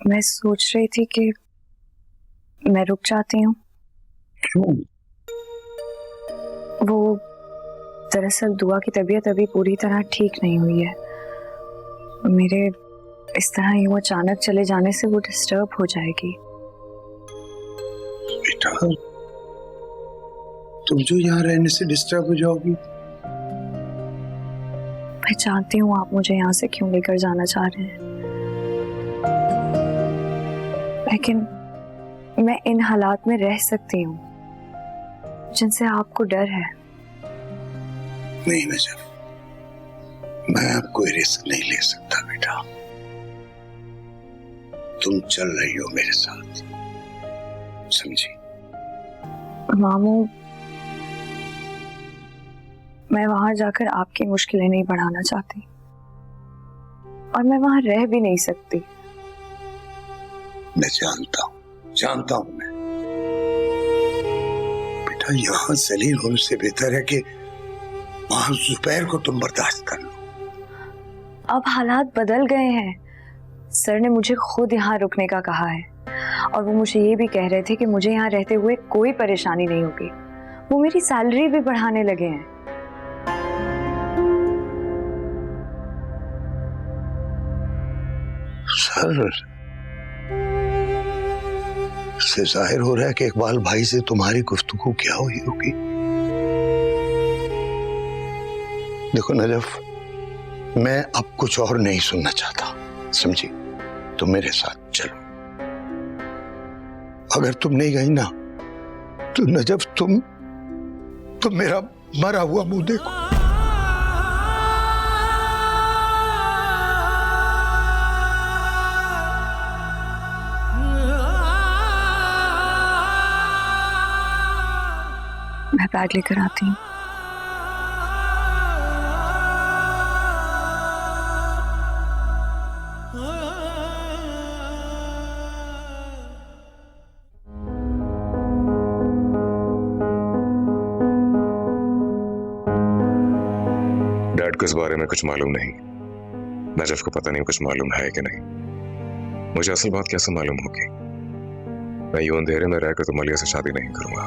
मैं सोच रही थी कि मैं रुक जाती हूँ। क्यों? वो दरअसल दुआ की तबीयत अभी पूरी तरह ठीक नहीं हुई है। मेरे इस तरह यूं अचानक चले जाने से वो डिस्टर्ब हो जाएगी। बेटा, तुम जो यहाँ रहने से डिस्टर्ब हो जाओगी। मैं जानती हूँ आप मुझे यहाँ से क्यों लेकर जाना चाह रहे हैं, लेकिन मैं इन हालात में रह सकती हूँ जिनसे आपको डर है। नहीं नजफ, मैं अब कोई रिस्क नहीं ले सकता बेटा। तुम चल रही हो मेरे साथ, समझी? मामू, मैं वहां जाकर आपकी मुश्किलें नहीं बढ़ाना चाहती और मैं वहां रह भी नहीं सकती। मैं जानता हूं मैं। बेटा, यहाँ जलील होने से बेहतर है कि वहां जुबैर को तुम बर्दाश्त कर लो। अब हालात बदल गए हैं। सर ने मुझे खुद यहाँ रुकने का कहा है और वो मुझे ये भी कह रहे थे कि मुझे यहाँ रहते हुए कोई परेशानी नहीं होगी। वो मेरी सैलरी भी बढ़ाने लगे हैं। सर, इससे जाहिर हो रहा है कि इकबाल भाई से तुम्हारी गुफ्तगू क्या हुई होगी। देखो नजफ, मैं अब कुछ और नहीं सुनना चाहता, समझी? तुम मेरे साथ चलो। अगर तुम नहीं गई ना तो नजफ तुम मेरा मरा हुआ मुंह देखो। मैं बैग लेकर आती हूँ। डैड को इस बारे में कुछ मालूम नहीं। नजफ को पता नहीं कुछ मालूम है कि नहीं। मुझे असल बात कैसे मालूम होगी? मैं यूं अंधेरे में रहकर तो मलिया से शादी नहीं करूंगा।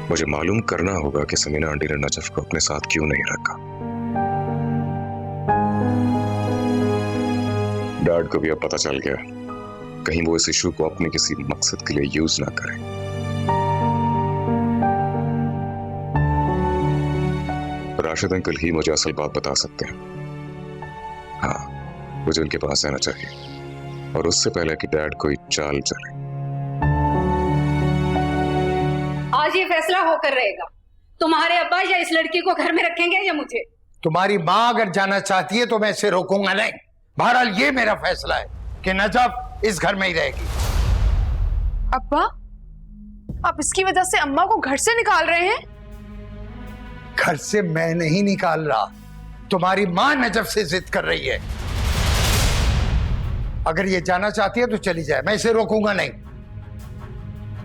मुझे मालूम करना होगा कि समीना आंटी ने नजफ को अपने साथ क्यों नहीं रखा। डैड को भी अब पता चल गया, कहीं वो इस इशू को अपने किसी मकसद के लिए यूज ना करें। राशिद अंकल ही मुझे असल बात बता सकते हैं। हाँ, मुझे उनके पास आना चाहिए और उससे पहले कि डैड कोई चाल चले। आज ये फैसला होकर रहेगा, तुम्हारे अब्बा या इस लड़की को घर में रखेंगे या मुझे। तुम्हारी माँ अगर जाना चाहती है तो मैं इसे रोकूंगा नहीं। बहरहाल ये मेरा फैसला है कि नजफ इस घर में ही रहेगी। अब्बा, आप इसकी वजह से अम्मा को घर से निकाल रहे हैं? घर से मैं नहीं निकाल रहा, तुम्हारी माँ नजफ से जिद कर रही है। अगर ये जाना चाहती है तो चली जाए, मैं इसे रोकूंगा नहीं।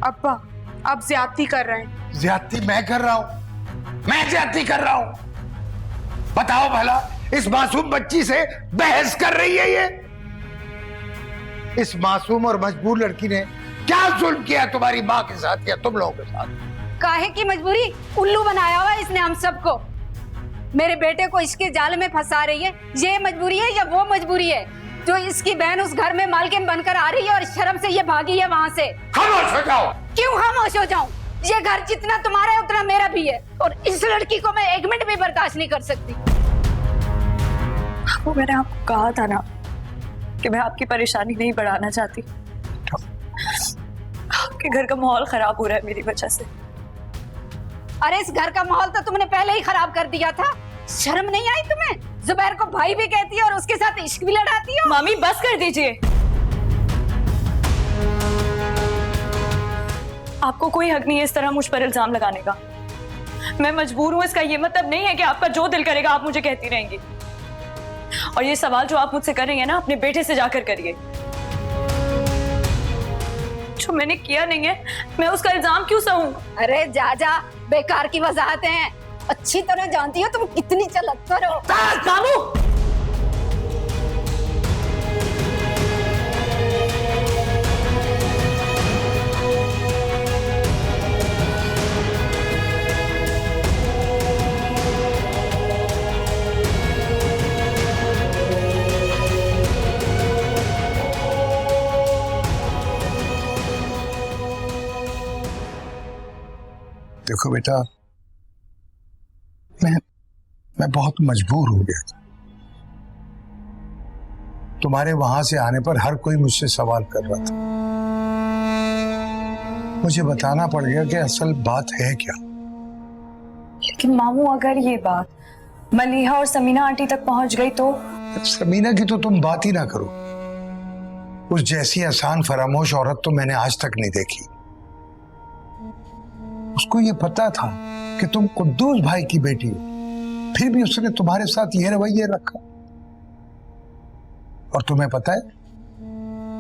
अब्बा, आप ज्यादती कर रहे हैं। ज्यादती मैं कर रहा हूं? मैं ज्यादती कर रहा हूं? बताओ भला, इस मासूम बच्ची से बहस कर रही है ये? इस मासूम और मजबूर लड़की ने क्या जुल्म किया तुम्हारी माँ के साथ या तुम लोगों के साथ? काहे की मजबूरी? उल्लू बनाया हुआ है इसने हम सबको। मेरे बेटे को इसके जाल में फंसा रही है। ये मजबूरी है या वो मजबूरी है जो इसकी बहन उस घर में मालकिन बनकर आ रही है और शर्म से ये भागी है वहां से? खामोश हो जाओ। क्यों खामोश हो जाऊं? ये घर जितना तुम्हारा है उतना मेरा भी है और इस लड़की को मैं एक मिनट भी बर्दाश्त नहीं कर सकती। वो मैंने आपको कहा था ना कि मैं आपकी परेशानी नहीं बढ़ाना चाहती। आपके घर का माहौल खराब हो रहा है मेरी वजह से। अरे इस घर का माहौल तो तुमने पहले ही खराब कर दिया था। शर्म नहीं आई तुम्हें? जुबैर को भाई भी कहती है और उसके साथ इश्क भी लड़ाती हो। मामी बस कर दीजिए। आपको कोई हक नहीं है इस तरह मुझ पर इल्जाम लगाने का। मैं मजबूर हूं, इसका ये मतलब नहीं है कि आपका जो दिल करेगा आप मुझे कहती रहेंगी। और ये सवाल जो आप मुझसे कर रही हैं ना, अपने बेटे से जाकर करिए। जो मैंने किया नहीं है मैं उसका इल्जाम क्यों सहूं? अरे जा जा, बेकार की वजाहतें हैं। अच्छी तरह जानती हो तुम कितनी चलत हो। कामू, देखो बेटा, मैं बहुत मजबूर हो गया था। तुम्हारे वहां से आने पर हर कोई मुझसे सवाल कर रहा था। मुझे बताना पड़ गया कि असल बात है क्या। लेकिन मामू, अगर ये बात मलीहा और समीना आंटी तक पहुंच गई तो? समीना की तो तुम बात ही ना करो। उस जैसी आसान फरामोश औरत तो मैंने आज तक नहीं देखी। उसको ये पता था कि तुम कुद्दूस भाई की बेटी हो, फिर भी उसने तुम्हारे साथ ये रवैया रखा। और तुम्हें पता है,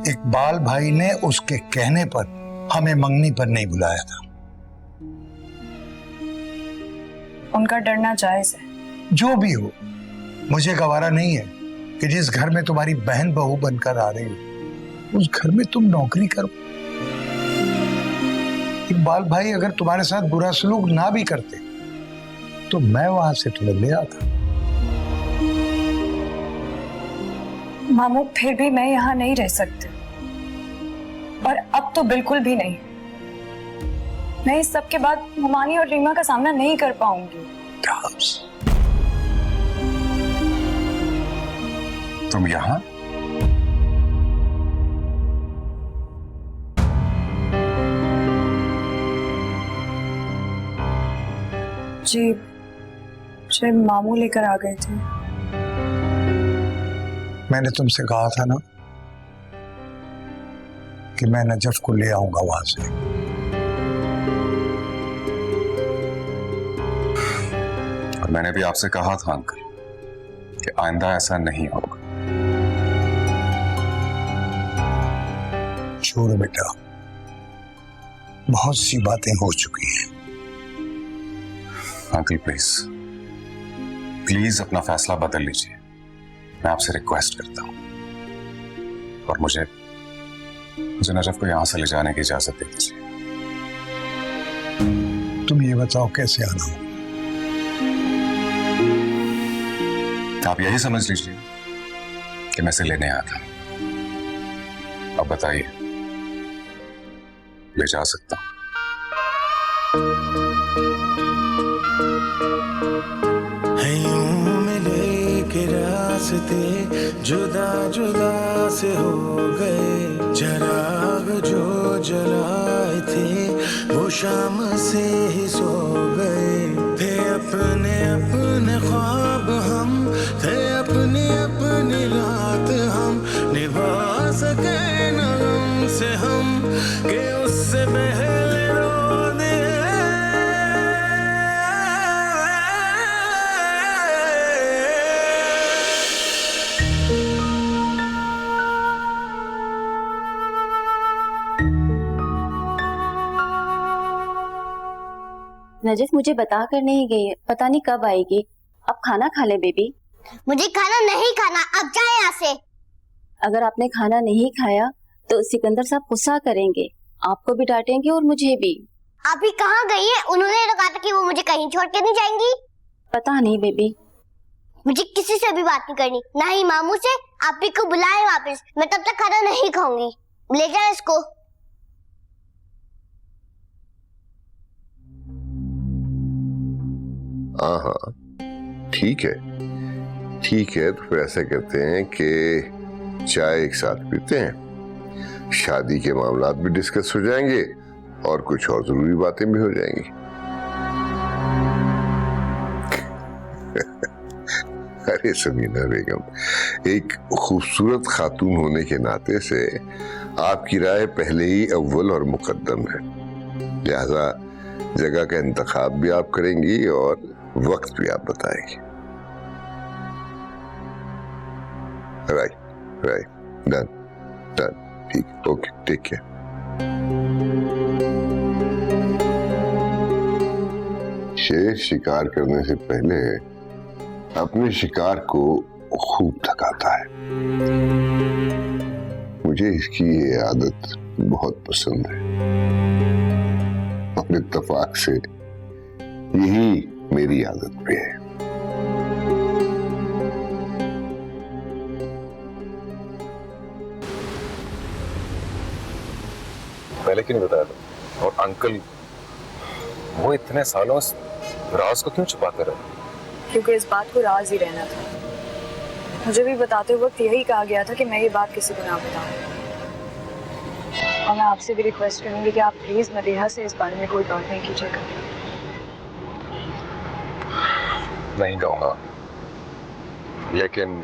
इकबाल भाई ने उसके कहने पर हमें मंगनी पर नहीं बुलाया था। उनका डरना जायज है। जो भी हो, मुझे गवारा नहीं है कि जिस घर में तुम्हारी बहन बहू बनकर आ रही हो, उस घर में तुम नौकरी करो। इकबाल भाई अगर तुम्हारे साथ बुरा सलूक ना भी करते तो मैं वहां से तुम्हें ले आता। मामू, फिर भी मैं यहाँ नहीं रह सकती, और अब तो बिल्कुल भी नहीं। मैं इस सब के बाद हुमानी और रीमा का सामना नहीं कर पाऊंगी। तुम यहाँ? जी, मुझे मामू लेकर आ गए थे। मैंने तुमसे कहा था ना कि मैं नजफ को ले आऊंगा वहां से। और मैंने भी आपसे कहा था अंकल कि आइंदा ऐसा नहीं होगा। छोड़ो बेटा, बहुत सी बातें हो चुकी हैं। अंकल प्लीज प्लीज अपना फैसला बदल लीजिए, मैं आपसे रिक्वेस्ट करता हूं। और मुझे नजफ को यहां से ले जाने की इजाजत दे दीजिए। तुम ये बताओ कैसे आना हो? आप यही समझ लीजिए कि मैं इसे लेने आया था। अब बताइए, ले जा सकता हूं? रास्ते जुदा जुदा से हो गए, चराग जो जलाए थे वो शाम से ही सो गए। थे अपने अपने ख्वाब हम, थे अपनी अपनी रात हम, निभा सके न हमसे हम कि उससे पहले रो दे। नजफ मुझे बता कर नहीं गई है, पता नहीं कब आएगी। अब खाना खा ले बेबी। मुझे खाना नहीं खाना, अब जाए यहाँ से। अगर आपने खाना नहीं खाया तो सिकंदर साहब गुस्सा करेंगे, आपको भी डांटेंगे और मुझे भी। आप ही कहाँ गई है? उन्होंने तो कहा था कि वो मुझे कहीं छोड़ के नहीं जाएंगी। पता नहीं बेबी। मुझे किसी से भी बात नहीं करनी, ना ही मामू से। आप ही को बुलाए वापस, मैं तब तक खाना नहीं खाऊंगी। ले जाए इसको। हाँ, ठीक है ठीक है। तो फिर ऐसा करते हैं कि चाय एक साथ पीते हैं, शादी के मामलात भी डिस्कस हो जाएंगे और कुछ और जरूरी बातें भी हो जाएंगी। अरे समीना बेगम, एक खूबसूरत खातून होने के नाते से आपकी राय पहले ही अव्वल और मुकद्दम है। लिहाजा जगह का इंतखाब भी आप करेंगी और वक्त भी आप बताएंगे। राइट, डन, ठीक, ओके, टेक केयर। शेर शिकार करने से पहले अपने शिकार को खूब थकाता है। मुझे इसकी ये आदत बहुत पसंद है और इत्तेफाक से यही मेरी आदत भी है। पहले क्यों नहीं बताया था? और अंकल वो इतने सालों इस राज को क्यों छुपाते रहे? क्योंकि इस बात को राज ही रहना था। मुझे भी बताते वक्त यही कहा गया था कि मैं ये बात किसी को ना बताऊं। और मैं आपसे भी रिक्वेस्ट करूंगी कि आप प्लीज मदीहा से इस बारे में कोई बात नहीं कीजिएगा। नहीं कहूंगा, लेकिन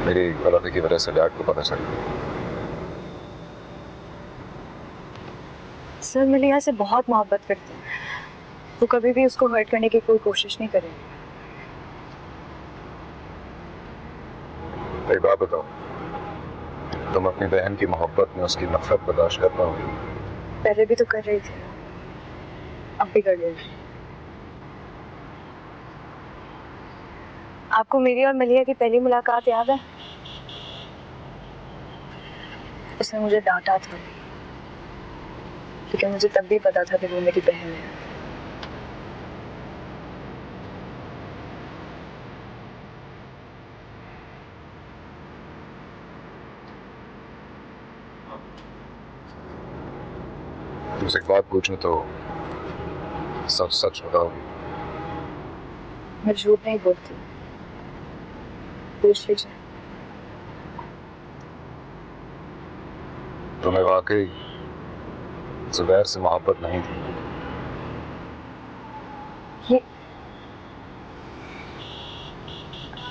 मेरी गलती की वजह से डैड को पता चल गया। सर मदीहा से बहुत मोहब्बत करते हैं, वो कभी भी उसको हर्ट करने की कोई कोशिश नहीं करेंगे। एक बात बताओ, तुम अपनी बहन की मोहब्बत में उसकी नफरत बर्दाश्त कर पाओगे? पहले भी तो कर रही थी, अब भी कर रही। आपको मेरी और मलिया की पहली मुलाकात याद है? उसने मुझे डांटा था, लेकिन मुझे तब भी पता था कि वो मेरी बहन है। तुमसे एक बात पूछूं तो सच सच बताओगी? मैं झूठ नहीं बोलती, पूछ लीजिए। तुम्हें वाकई जुबैर से मोहब्बत नहीं थी? ये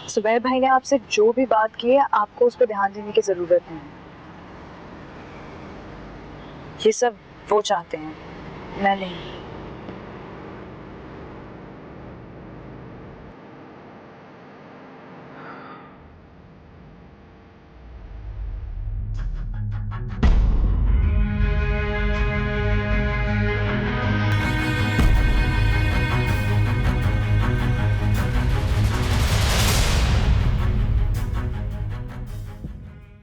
जुबैर भाई ने आपसे जो भी बात की है, आपको उस पर ध्यान देने की जरूरत नहीं। ये सब वो चाहते हैं, मैं नहीं।